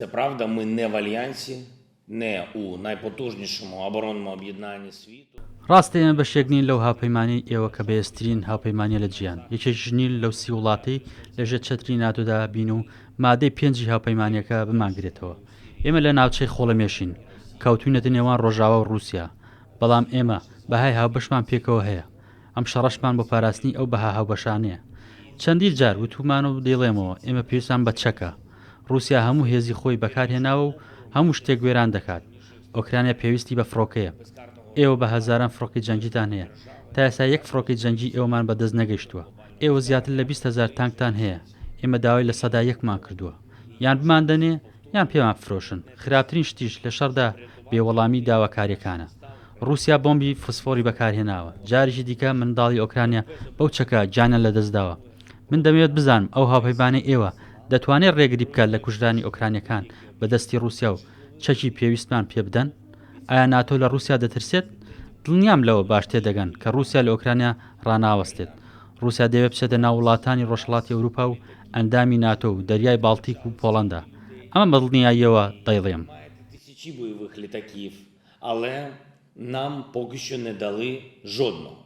Це правда, ми не в альянсі, не у найпотужнішому оборонному об'єднанні світу. ڕاستە ئێمە بەشێک نین لەو هاوپەیمانەی ئێوە کە بەهێزترین هاوپەیمانیە لە جیهان یەکێکیش نین لەو 30 وڵاتی لەژێر چەتری ناتۆدا بین و مادەی 5 هاوپەیمانیەکە بمانگرێتەوە. ئێمە لە ناوچەی خۆڵەمێشین کەوتوینەتە نێوان ڕۆژاوا و رووسیا، بەڵام ئێمە بەهای هاوبەشمان پێکەوە هەیە. ئەم شەڕەشمان بۆ پاراستنی ئەو بەها هاوبەشانەیە. چەندی جار وتومان و دەیڵێمەوە ئێمە پێویستمان بە چەکە. رووسیا هەموو هێزی خۆی بەکارهێناوە و هەموو شتێک وێران دەکات. ئۆکرانیا پێویستی بە فڕۆکەیە. ئێوە بە هەزاران فڕۆکی جەنگیتان هەیە. تا ئێستا یەک فڕۆکی جەنگی ئێوەمان بەدەست نەگەیشتووە. ئێوە زیاتر لە 20,000 تانکتان هەیە. ئێمە داوای لە سەدا یەکمان کردووە. یان بماندەنێ یان پێمان بفرۆشن. خراپترین شتیش لە شەڕدا بێوەڵامی داواکاریەکانە. رووسیا بۆمبی فسفۆری بەکارهێناوە. جارێکی دیکە منداڵی ئۆکرانیا بەو چەکە گیانیان لەدەستداوە. من دەمەوێت بزانم ئەو هاوپەیمانەی ئێوە دەتوانێت ڕێگری بکات لە کوژرانی ئۆکرانیەکان بەدەستی رووسیا و چەکی پێویستمان پێ بدەن؟ ئایا ناتۆ لە رووسیا دەترسێت؟ دڵنیام لەوە باش تێدەگەن کە رووسیا لە ئۆکرانیا ڕناوەستێت. رووسیا دەوێت بچێتە ناو وڵاتانی ڕۆژهەڵاتی ئەوروپا و ئەندامی ناتۆ و دەریای باڵتیک و پۆڵەندا. ئەمە بەدڵنیاییەوە دەیڵێم. Тисячі бойових літаків, але нам поки що не дали жодного.